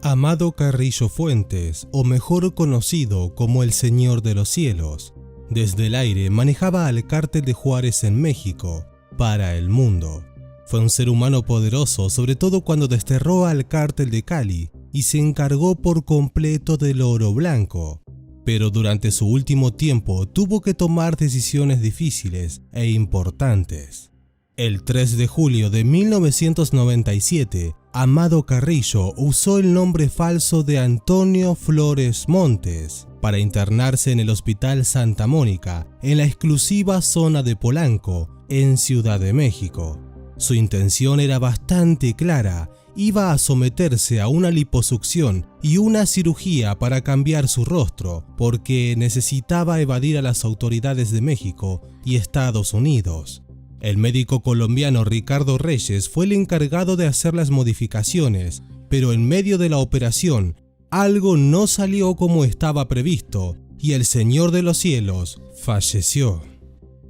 Amado Carrillo Fuentes, o mejor conocido como el Señor de los Cielos, desde el aire manejaba al Cártel de Juárez en México, para el mundo. Fue un ser humano poderoso, sobre todo cuando desterró al Cártel de Cali y se encargó por completo del oro blanco. Pero durante su último tiempo tuvo que tomar decisiones difíciles e importantes. El 3 de julio de 1997, Amado Carrillo usó el nombre falso de Antonio Flores Montes para internarse en el Hospital Santa Mónica, en la exclusiva zona de Polanco, en Ciudad de México. Su intención era bastante clara: iba a someterse a una liposucción y una cirugía para cambiar su rostro, porque necesitaba evadir a las autoridades de México y Estados Unidos. El médico colombiano Ricardo Reyes fue el encargado de hacer las modificaciones, pero en medio de la operación, algo no salió como estaba previsto y el Señor de los Cielos falleció.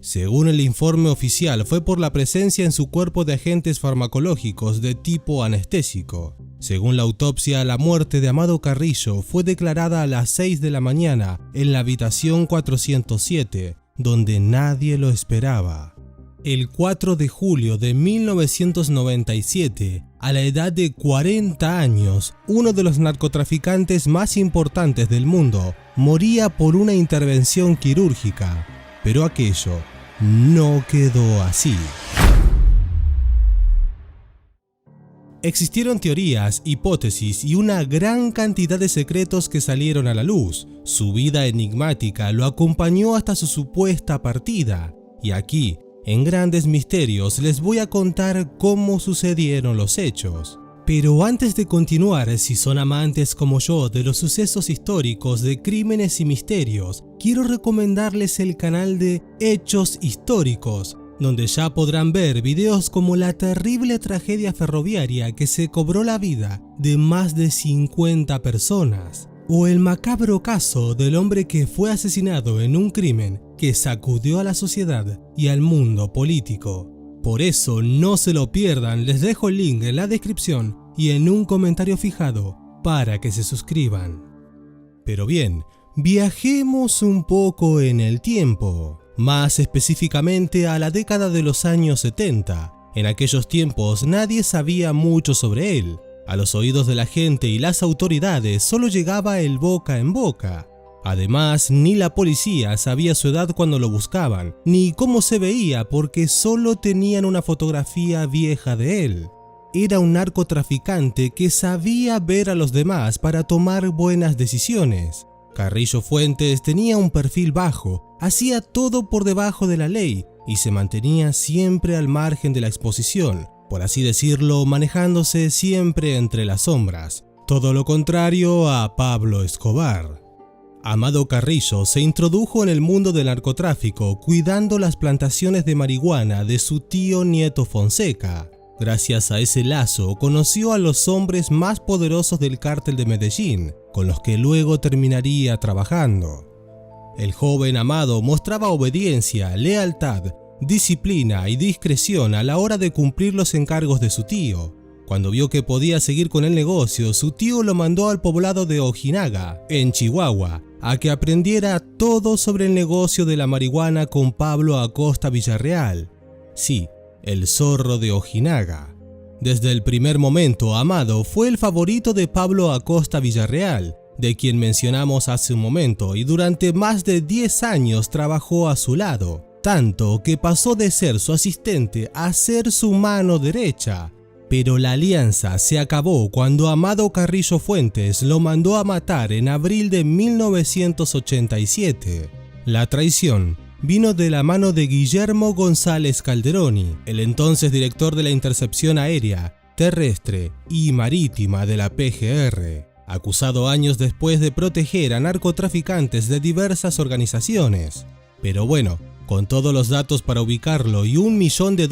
Según el informe oficial, fue por la presencia en su cuerpo de agentes farmacológicos de tipo anestésico. Según la autopsia, la muerte de Amado Carrillo fue declarada a las 6 de la mañana en la habitación 407, donde nadie lo esperaba. El 4 de julio de 1997, a la edad de 40 años, uno de los narcotraficantes más importantes del mundo moría por una intervención quirúrgica, pero aquello no quedó así. Existieron teorías, hipótesis y una gran cantidad de secretos que salieron a la luz. Su vida enigmática lo acompañó hasta su supuesta partida, y aquí, en Grandes Misterios, les voy a contar cómo sucedieron los hechos. Pero antes de continuar, si son amantes como yo de los sucesos históricos, de crímenes y misterios, quiero recomendarles el canal de Hechos Históricos, donde ya podrán ver videos como la terrible tragedia ferroviaria que se cobró la vida de más de 50 personas, o el macabro caso del hombre que fue asesinado en un crimen que sacudió a la sociedad y al mundo político. Por eso no se lo pierdan, les dejo el link en la descripción y en un comentario fijado para que se suscriban. Pero bien, viajemos un poco en el tiempo, más específicamente a la década de los años 70. En aquellos tiempos nadie sabía mucho sobre él. A los oídos de la gente y las autoridades solo llegaba el boca en boca. Además, ni la policía sabía su edad cuando lo buscaban, ni cómo se veía porque solo tenían una fotografía vieja de él. Era un narcotraficante que sabía ver a los demás para tomar buenas decisiones. Carrillo Fuentes tenía un perfil bajo, hacía todo por debajo de la ley y se mantenía siempre al margen de la exposición, por así decirlo, manejándose siempre entre las sombras. Todo lo contrario a Pablo Escobar. Amado Carrillo se introdujo en el mundo del narcotráfico cuidando las plantaciones de marihuana de su tío Nieto Fonseca. Gracias a ese lazo conoció a los hombres más poderosos del cártel de Medellín, con los que luego terminaría trabajando. El joven Amado mostraba obediencia, lealtad, disciplina y discreción a la hora de cumplir los encargos de su tío. Cuando vio que podía seguir con el negocio, su tío lo mandó al poblado de Ojinaga, en Chihuahua, a que aprendiera todo sobre el negocio de la marihuana con Pablo Acosta Villarreal. Sí, el zorro de Ojinaga. Desde el primer momento, Amado fue el favorito de Pablo Acosta Villarreal, de quien mencionamos hace un momento, y durante más de 10 años trabajó a su lado, tanto que pasó de ser su asistente a ser su mano derecha. Pero la alianza se acabó cuando Amado Carrillo Fuentes lo mandó a matar en abril de 1987. La traición vino de la mano de Guillermo González Calderoni, el entonces director de la Intercepción Aérea, Terrestre y Marítima de la PGR, acusado años después de proteger a narcotraficantes de diversas organizaciones. Pero bueno, con todos los datos para ubicarlo y $1 millón de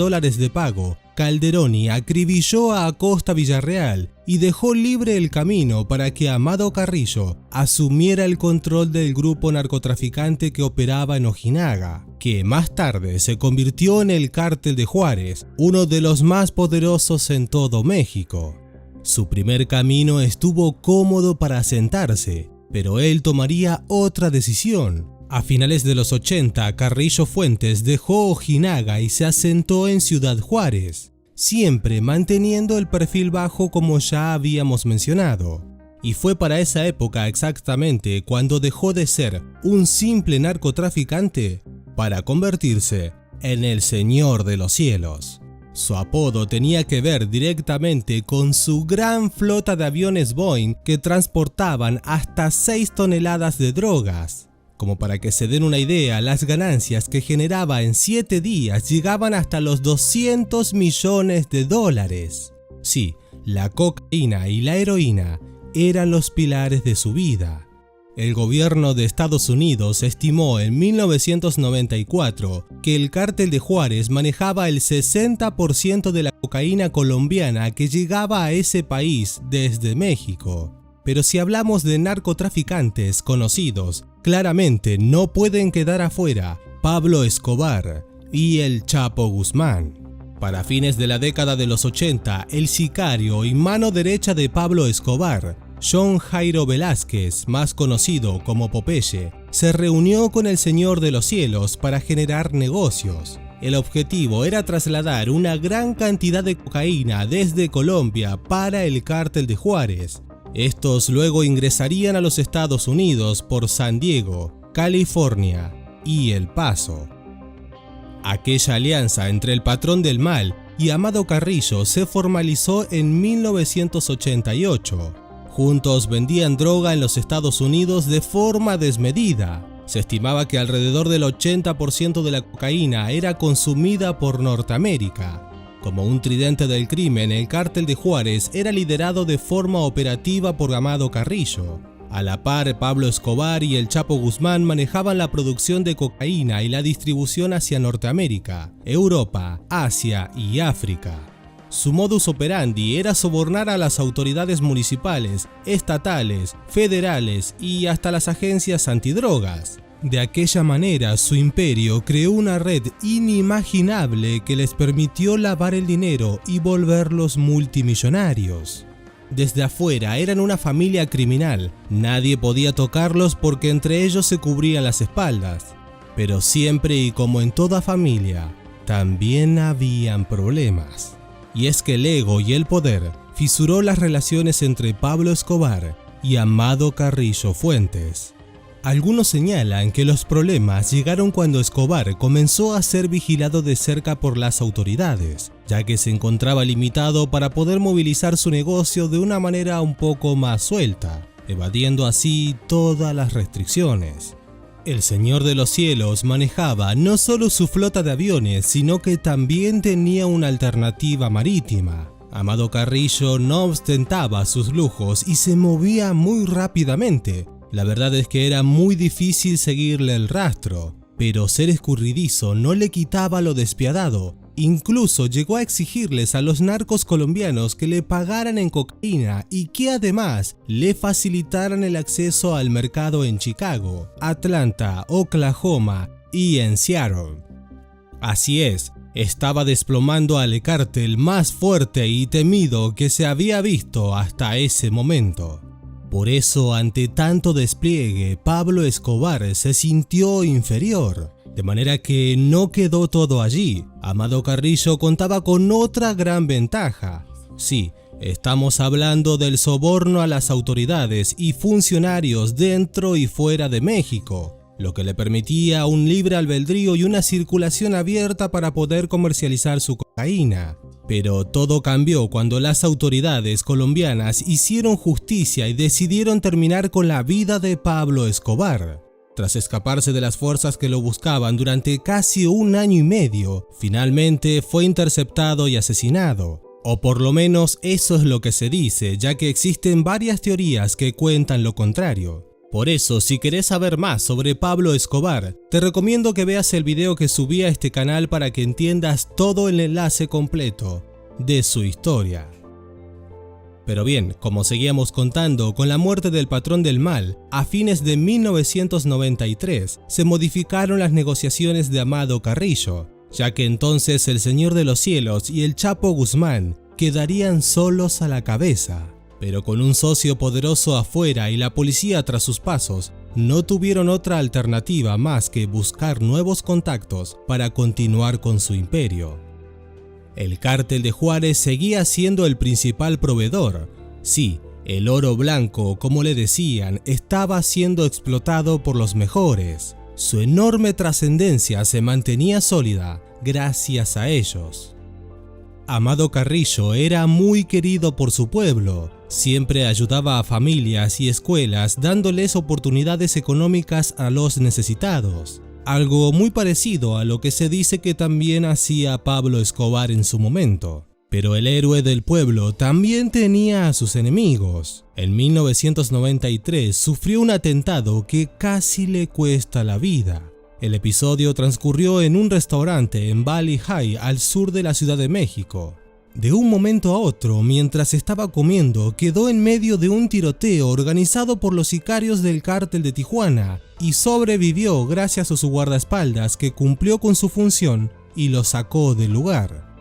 pago, Calderoni acribilló a Acosta Villarreal y dejó libre el camino para que Amado Carrillo asumiera el control del grupo narcotraficante que operaba en Ojinaga, que más tarde se convirtió en el Cártel de Juárez, uno de los más poderosos en todo México. Su primer camino estuvo cómodo para asentarse, pero él tomaría otra decisión. A finales de los 80, Carrillo Fuentes dejó Ojinaga y se asentó en Ciudad Juárez, siempre manteniendo el perfil bajo como ya habíamos mencionado. Y fue para esa época exactamente cuando dejó de ser un simple narcotraficante para convertirse en el Señor de los Cielos. Su apodo tenía que ver directamente con su gran flota de aviones Boeing que transportaban hasta 6 toneladas de drogas. Como para que se den una idea, las ganancias que generaba en 7 días llegaban hasta los $200 millones. Sí, la cocaína y la heroína eran los pilares de su vida. El gobierno de Estados Unidos estimó en 1994 que el cártel de Juárez manejaba el 60% de la cocaína colombiana que llegaba a ese país desde México. Pero si hablamos de narcotraficantes conocidos, claramente no pueden quedar afuera Pablo Escobar y el Chapo Guzmán. Para fines de la década de los 80, el sicario y mano derecha de Pablo Escobar, John Jairo Velázquez, más conocido como Popeye, se reunió con el Señor de los Cielos para generar negocios. El objetivo era trasladar una gran cantidad de cocaína desde Colombia para el cártel de Juárez. Estos luego ingresarían a los Estados Unidos por San Diego, California y El Paso. Aquella alianza entre el patrón del mal y Amado Carrillo se formalizó en 1988. Juntos vendían droga en los Estados Unidos de forma desmedida. Se estimaba que alrededor del 80% de la cocaína era consumida por Norteamérica. Como un tridente del crimen, el cártel de Juárez era liderado de forma operativa por Amado Carrillo. A la par, Pablo Escobar y el Chapo Guzmán manejaban la producción de cocaína y la distribución hacia Norteamérica, Europa, Asia y África. Su modus operandi era sobornar a las autoridades municipales, estatales, federales y hasta las agencias antidrogas. De aquella manera, su imperio creó una red inimaginable que les permitió lavar el dinero y volverlos multimillonarios. Desde afuera eran una familia criminal, nadie podía tocarlos porque entre ellos se cubrían las espaldas. Pero siempre y como en toda familia, también habían problemas. Y es que el ego y el poder fisuró las relaciones entre Pablo Escobar y Amado Carrillo Fuentes. Algunos señalan que los problemas llegaron cuando Escobar comenzó a ser vigilado de cerca por las autoridades, ya que se encontraba limitado para poder movilizar su negocio de una manera un poco más suelta, evadiendo así todas las restricciones. El Señor de los Cielos manejaba no solo su flota de aviones, sino que también tenía una alternativa marítima. Amado Carrillo no ostentaba sus lujos y se movía muy rápidamente. La verdad es que era muy difícil seguirle el rastro, pero ser escurridizo no le quitaba lo despiadado. Incluso llegó a exigirles a los narcos colombianos que le pagaran en cocaína y que además le facilitaran el acceso al mercado en Chicago, Atlanta, Oklahoma y en Seattle. Así es, estaba desplomando al cártel más fuerte y temido que se había visto hasta ese momento. Por eso, ante tanto despliegue, Pablo Escobar se sintió inferior. De manera que no quedó todo allí. Amado Carrillo contaba con otra gran ventaja. Sí, estamos hablando del soborno a las autoridades y funcionarios dentro y fuera de México, lo que le permitía un libre albedrío y una circulación abierta para poder comercializar su cocaína. Pero todo cambió cuando las autoridades colombianas hicieron justicia y decidieron terminar con la vida de Pablo Escobar. Tras escaparse de las fuerzas que lo buscaban durante casi 1 año y medio, finalmente fue interceptado y asesinado. O por lo menos eso es lo que se dice, ya que existen varias teorías que cuentan lo contrario. Por eso, si querés saber más sobre Pablo Escobar, te recomiendo que veas el video que subí a este canal para que entiendas todo el enlace completo de su historia. Pero bien, como seguíamos contando, con la muerte del patrón del mal, a fines de 1993 se modificaron las negociaciones de Amado Carrillo, ya que entonces el Señor de los Cielos y el Chapo Guzmán quedarían solos a la cabeza. Pero con un socio poderoso afuera y la policía tras sus pasos, no tuvieron otra alternativa más que buscar nuevos contactos para continuar con su imperio. El cártel de Juárez seguía siendo el principal proveedor. Sí, el oro blanco, como le decían, estaba siendo explotado por los mejores. Su enorme trascendencia se mantenía sólida gracias a ellos. Amado Carrillo era muy querido por su pueblo. Siempre ayudaba a familias y escuelas dándoles oportunidades económicas a los necesitados. Algo muy parecido a lo que se dice que también hacía Pablo Escobar en su momento. Pero el héroe del pueblo también tenía a sus enemigos. En 1993 sufrió un atentado que casi le cuesta la vida. El episodio transcurrió en un restaurante en Valley High, al sur de la Ciudad de México. De un momento a otro, mientras estaba comiendo, quedó en medio de un tiroteo organizado por los sicarios del cártel de Tijuana y sobrevivió gracias a su guardaespaldas, que cumplió con su función y lo sacó del lugar.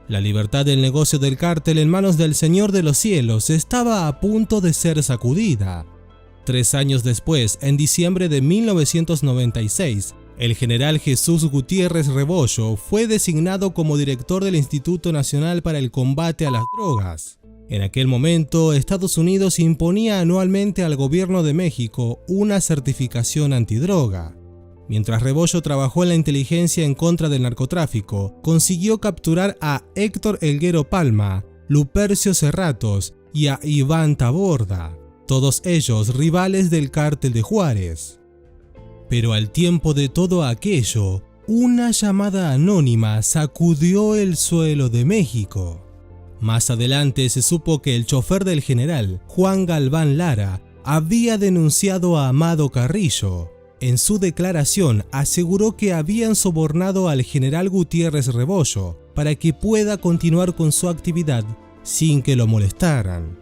La libertad del negocio del cártel en manos del Señor de los Cielos estaba a punto de ser sacudida. 3 años después, en diciembre de 1996, el general Jesús Gutiérrez Rebollo fue designado como director del Instituto Nacional para el Combate a las Drogas. En aquel momento, Estados Unidos imponía anualmente al gobierno de México una certificación antidroga. Mientras Rebollo trabajó en la inteligencia en contra del narcotráfico, consiguió capturar a Héctor Elguero Palma, Lupercio Serratos y a Iván Taborda, todos ellos rivales del cártel de Juárez. Pero al tiempo de todo aquello, una llamada anónima sacudió el suelo de México. Más adelante se supo que el chofer del general, Juan Galván Lara, había denunciado a Amado Carrillo. En su declaración aseguró que habían sobornado al general Gutiérrez Rebollo para que pueda continuar con su actividad sin que lo molestaran.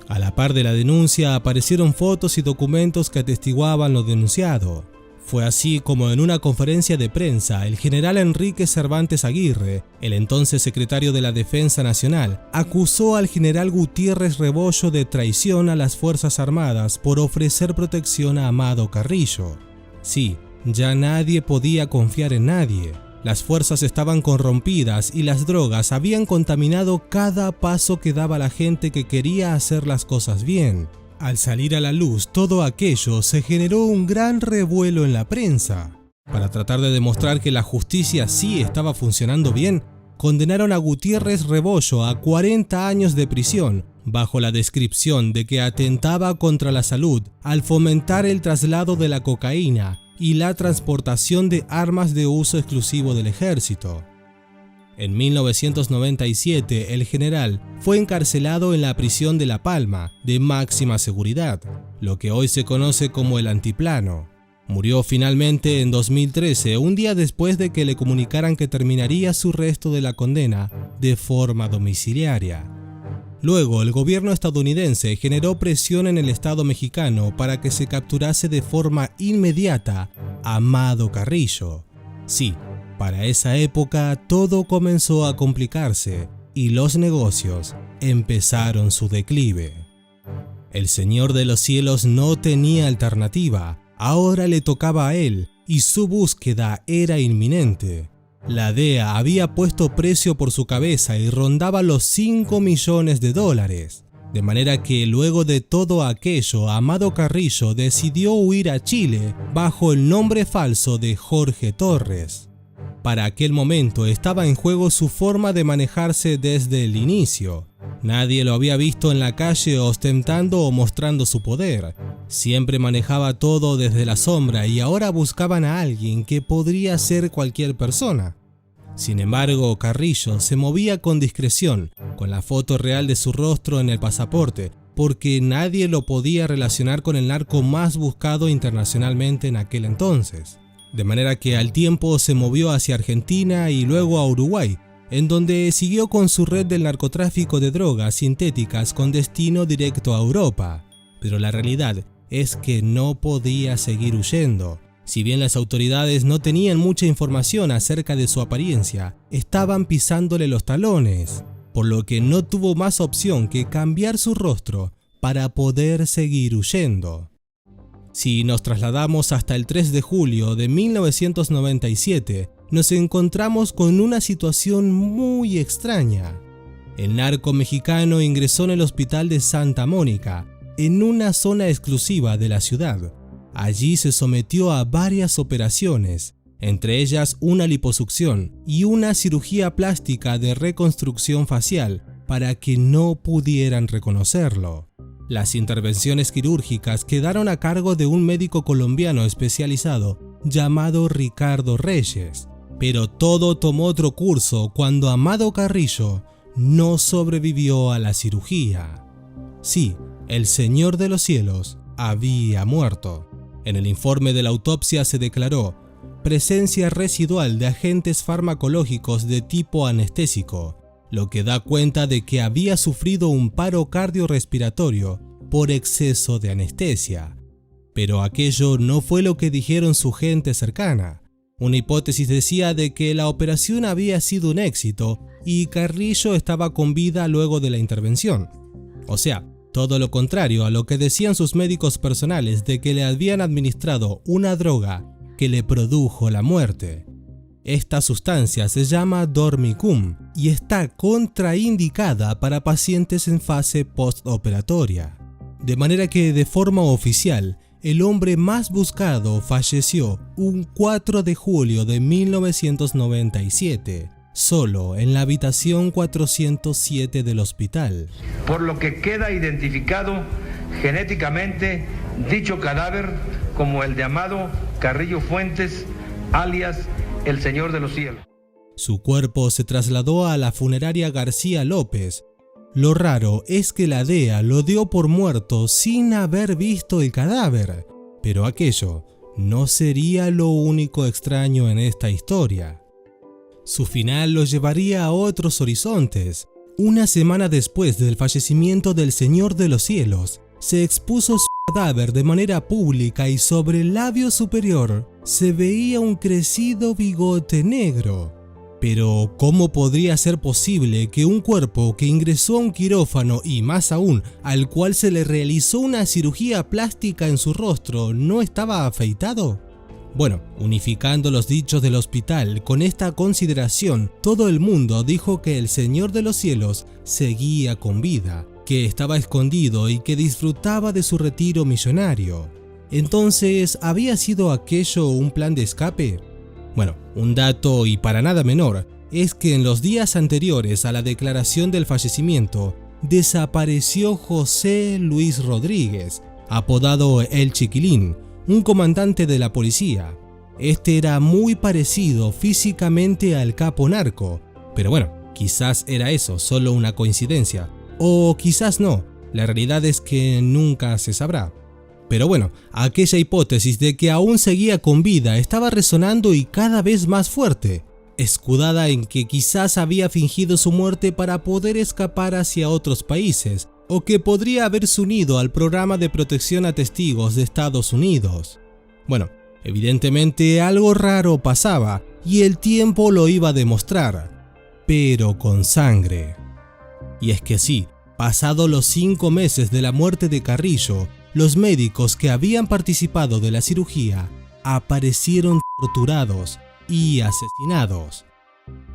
A la par de la denuncia aparecieron fotos y documentos que atestiguaban lo denunciado. Fue así como en una conferencia de prensa, el general Enrique Cervantes Aguirre, el entonces secretario de la Defensa Nacional, acusó al general Gutiérrez Rebollo de traición a las Fuerzas Armadas por ofrecer protección a Amado Carrillo. Sí, ya nadie podía confiar en nadie. Las fuerzas estaban corrompidas y las drogas habían contaminado cada paso que daba la gente que quería hacer las cosas bien. Al salir a la luz todo aquello, se generó un gran revuelo en la prensa. Para tratar de demostrar que la justicia sí estaba funcionando bien, condenaron a Gutiérrez Rebollo a 40 años de prisión, bajo la descripción de que atentaba contra la salud al fomentar el traslado de la cocaína y la transportación de armas de uso exclusivo del ejército. En 1997, el general fue encarcelado en la prisión de La Palma, de máxima seguridad, lo que hoy se conoce como el Altiplano. Murió finalmente en 2013, un día después de que le comunicaran que terminaría su resto de la condena de forma domiciliaria. Luego, el gobierno estadounidense generó presión en el Estado mexicano para que se capturase de forma inmediata a Amado Carrillo. Sí, para esa época todo comenzó a complicarse y los negocios empezaron su declive. El Señor de los Cielos no tenía alternativa, ahora le tocaba a él y su búsqueda era inminente. La DEA había puesto precio por su cabeza y rondaba los $5 millones, de manera que luego de todo aquello, Amado Carrillo decidió huir a Chile bajo el nombre falso de Jorge Torres. Para aquel momento estaba en juego su forma de manejarse desde el inicio. Nadie lo había visto en la calle ostentando o mostrando su poder. Siempre manejaba todo desde la sombra y ahora buscaban a alguien que podría ser cualquier persona. Sin embargo, Carrillo se movía con discreción, con la foto real de su rostro en el pasaporte, porque nadie lo podía relacionar con el narco más buscado internacionalmente en aquel entonces. De manera que al tiempo se movió hacia Argentina y luego a Uruguay, en donde siguió con su red del narcotráfico de drogas sintéticas con destino directo a Europa. Pero la realidad es que no podía seguir huyendo. Si bien las autoridades no tenían mucha información acerca de su apariencia, estaban pisándole los talones. por lo que no tuvo más opción que cambiar su rostro para poder seguir huyendo. Si nos trasladamos hasta el 3 de julio de 1997, nos encontramos con una situación muy extraña. El narco mexicano ingresó en el hospital de Santa Mónica, en una zona exclusiva de la ciudad. Allí se sometió a varias operaciones, entre ellas una liposucción y una cirugía plástica de reconstrucción facial para que no pudieran reconocerlo. Las intervenciones quirúrgicas quedaron a cargo de un médico colombiano especializado llamado Ricardo Reyes, pero todo tomó otro curso cuando Amado Carrillo no sobrevivió a la cirugía. Sí, el Señor de los Cielos había muerto. En el informe de la autopsia se declaró presencia residual de agentes farmacológicos de tipo anestésico, lo que da cuenta de que había sufrido un paro cardiorrespiratorio por exceso de anestesia. Pero aquello no fue lo que dijeron su gente cercana. Una hipótesis decía de que la operación había sido un éxito y Carrillo estaba con vida luego de la intervención. O sea, todo lo contrario a lo que decían sus médicos personales de que le habían administrado una droga que le produjo la muerte. Esta sustancia se llama Dormicum y está contraindicada para pacientes en fase postoperatoria. De manera que de forma oficial, el hombre más buscado falleció un 4 de julio de 1997, solo en la habitación 407 del hospital. Por lo que queda identificado genéticamente dicho cadáver como el de Amado Carrillo Fuentes, alias el Señor de los Cielos. Su cuerpo se trasladó a la funeraria García López. Lo raro es que la DEA lo dio por muerto sin haber visto el cadáver, pero aquello no sería lo único extraño en esta historia. Su final lo llevaría a otros horizontes. Una semana después del fallecimiento del Señor de los Cielos, se expuso su cadáver de manera pública y sobre el labio superior se veía un crecido bigote negro. Pero, ¿cómo podría ser posible que un cuerpo que ingresó a un quirófano y más aún al cual se le realizó una cirugía plástica en su rostro no estaba afeitado? Bueno, unificando los dichos del hospital con esta consideración, todo el mundo dijo que el Señor de los Cielos seguía con vida, que estaba escondido y que disfrutaba de su retiro millonario. Entonces, ¿había sido aquello un plan de escape? Bueno, un dato y para nada menor es que en los días anteriores a la declaración del fallecimiento, desapareció José Luis Rodríguez, apodado El Chiquilín, un comandante de la policía. Este era muy parecido físicamente al capo narco, pero bueno, quizás era eso, solo una coincidencia. O quizás no, la realidad es que nunca se sabrá. Pero bueno, aquella hipótesis de que aún seguía con vida estaba resonando y cada vez más fuerte, escudada en que quizás había fingido su muerte para poder escapar hacia otros países, o que podría haberse unido al programa de protección a testigos de Estados Unidos. Bueno, evidentemente algo raro pasaba y el tiempo lo iba a demostrar, pero con sangre. Y es que sí, pasados los 5 meses de la muerte de Carrillo, los médicos que habían participado de la cirugía aparecieron torturados y asesinados.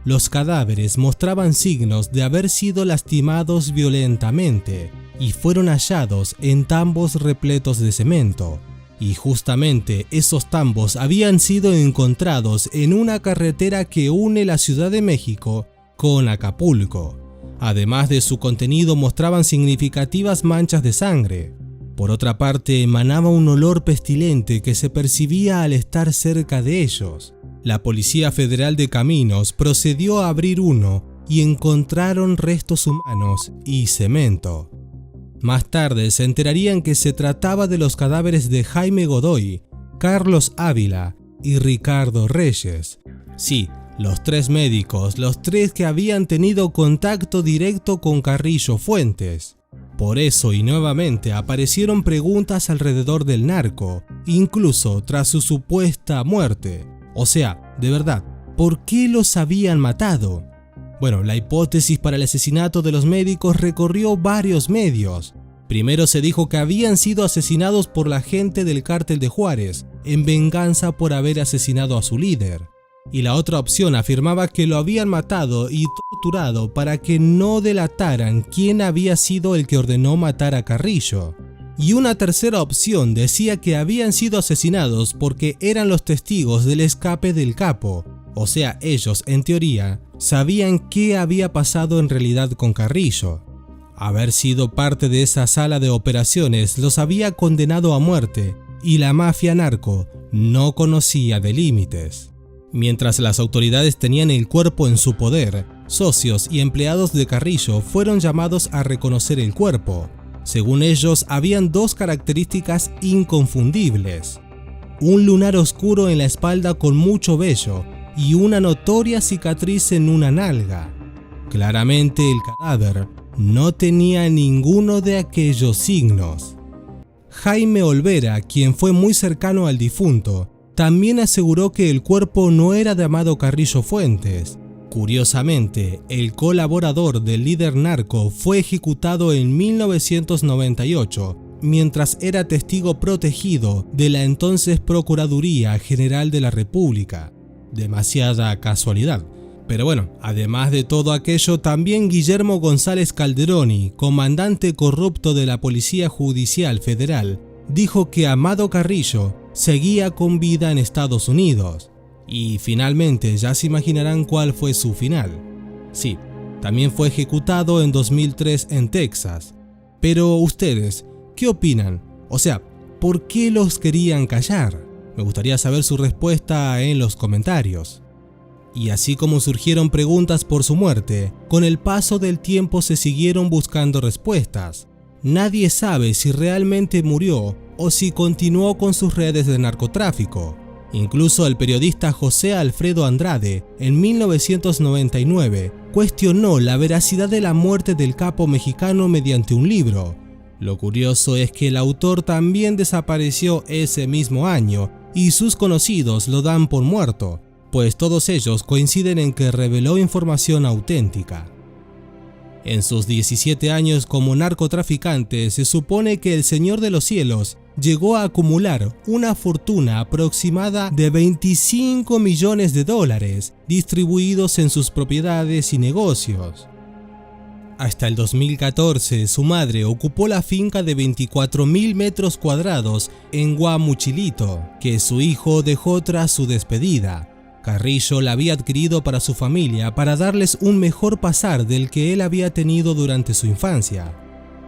Los cadáveres mostraban signos de haber sido lastimados violentamente y fueron hallados en tambos repletos de cemento. Y justamente esos tambos habían sido encontrados en una carretera que une la Ciudad de México con Acapulco. Además de su contenido, mostraban significativas manchas de sangre. Por otra parte, emanaba un olor pestilente que se percibía al estar cerca de ellos. La Policía Federal de Caminos procedió a abrir uno y encontraron restos humanos y cemento. Más tarde se enterarían que se trataba de los cadáveres de Jaime Godoy, Carlos Ávila y Ricardo Reyes. Sí, los 3 médicos, los 3 que habían tenido contacto directo con Carrillo Fuentes. Por eso y nuevamente aparecieron preguntas alrededor del narco, incluso tras su supuesta muerte. O sea, de verdad, ¿por qué los habían matado? Bueno, la hipótesis para el asesinato de los médicos recorrió varios medios. Primero se dijo que habían sido asesinados por la gente del cártel de Juárez, en venganza por haber asesinado a su líder. Y la otra opción afirmaba que lo habían matado y torturado para que no delataran quién había sido el que ordenó matar a Carrillo. Y una tercera opción decía que habían sido asesinados porque eran los testigos del escape del capo. O sea, ellos, en teoría, sabían qué había pasado en realidad con Carrillo. Haber sido parte de esa sala de operaciones los había condenado a muerte y la mafia narco no conocía de límites. Mientras las autoridades tenían el cuerpo en su poder, socios y empleados de Carrillo fueron llamados a reconocer el cuerpo. Según ellos, habían dos características inconfundibles: un lunar oscuro en la espalda con mucho vello y una notoria cicatriz en una nalga. Claramente el cadáver no tenía ninguno de aquellos signos. Jaime Olvera, quien fue muy cercano al difunto, también aseguró que el cuerpo no era de Amado Carrillo Fuentes. Curiosamente, el colaborador del líder narco fue ejecutado en 1998, mientras era testigo protegido de la entonces Procuraduría General de la República. Demasiada casualidad. Pero bueno, además de todo aquello, también Guillermo González Calderoni, comandante corrupto de la Policía Judicial Federal, dijo que Amado Carrillo seguía con vida en Estados Unidos. Y finalmente ya se imaginarán cuál fue su final. Sí, también fue ejecutado en 2003 en Texas. Pero ustedes, ¿qué opinan? O sea, ¿por qué los querían callar? Me gustaría saber su respuesta en los comentarios. Y así como surgieron preguntas por su muerte, con el paso del tiempo se siguieron buscando respuestas. Nadie sabe si realmente murió o si continuó con sus redes de narcotráfico. Incluso el periodista José Alfredo Andrade, en 1999, cuestionó la veracidad de la muerte del capo mexicano mediante un libro. Lo curioso es que el autor también desapareció ese mismo año y sus conocidos lo dan por muerto, pues todos ellos coinciden en que reveló información auténtica. En sus 17 años como narcotraficante, se supone que el Señor de los Cielos llegó a acumular una fortuna aproximada de $25 millones distribuidos en sus propiedades y negocios. Hasta el 2014, su madre ocupó la finca de 24.000 metros cuadrados en Guamuchilito, que su hijo dejó tras su despedida. Carrillo la había adquirido para su familia para darles un mejor pasar del que él había tenido durante su infancia.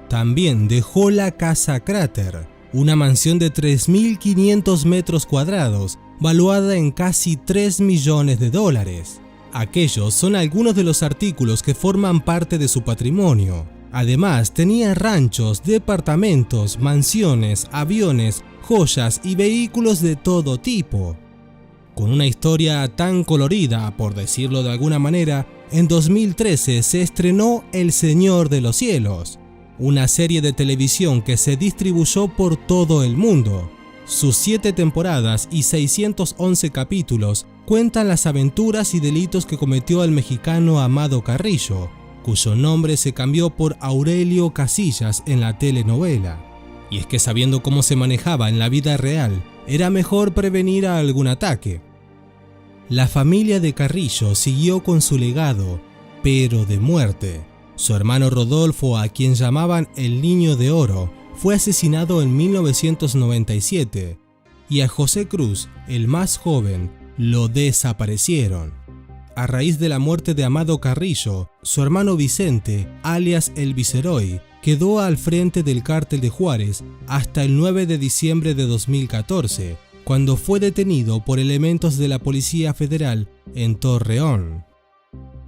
También dejó la Casa Cráter, una mansión de 3.500 metros cuadrados, valuada en casi $3 millones. Aquellos son algunos de los artículos que forman parte de su patrimonio. Además, tenía ranchos, departamentos, mansiones, aviones, joyas y vehículos de todo tipo. Con una historia tan colorida, por decirlo de alguna manera, en 2013 se estrenó El Señor de los Cielos, una serie de televisión que se distribuyó por todo el mundo. Sus 7 temporadas y 611 capítulos cuentan las aventuras y delitos que cometió el mexicano Amado Carrillo, cuyo nombre se cambió por Aurelio Casillas en la telenovela. Y es que sabiendo cómo se manejaba en la vida real, era mejor prevenir a algún ataque. La familia de Carrillo siguió con su legado, pero de muerte. Su hermano Rodolfo, a quien llamaban el Niño de Oro, fue asesinado en 1997, y a José Cruz, el más joven, lo desaparecieron. A raíz de la muerte de Amado Carrillo, su hermano Vicente, alias El Viceroy, quedó al frente del cártel de Juárez hasta el 9 de diciembre de 2014, cuando fue detenido por elementos de la Policía Federal en Torreón.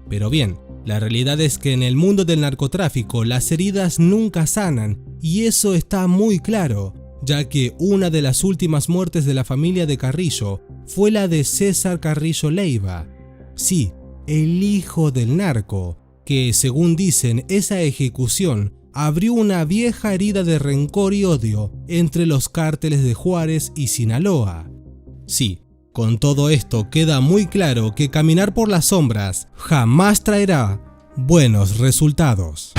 Pero bien, la realidad es que en el mundo del narcotráfico las heridas nunca sanan, y eso está muy claro, ya que una de las últimas muertes de la familia de Carrillo fue la de César Carrillo Leiva. Sí, el hijo del narco, que según dicen esa ejecución abrió una vieja herida de rencor y odio entre los cárteles de Juárez y Sinaloa. Sí, Con todo esto queda muy claro que caminar por las sombras jamás traerá buenos resultados.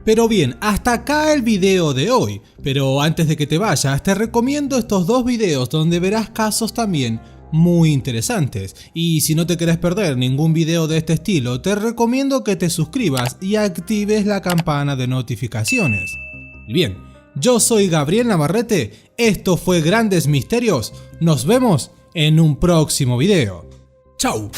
Pero bien, hasta acá el video de hoy, pero antes de que te vayas te recomiendo estos dos videos donde verás casos también muy interesantes, y si no te querés perder ningún video de este estilo te recomiendo que te suscribas y actives la campana de notificaciones. Bien, yo soy Gabriel Navarrete, esto fue Grandes Misterios, nos vemos en un próximo video. ¡Chao!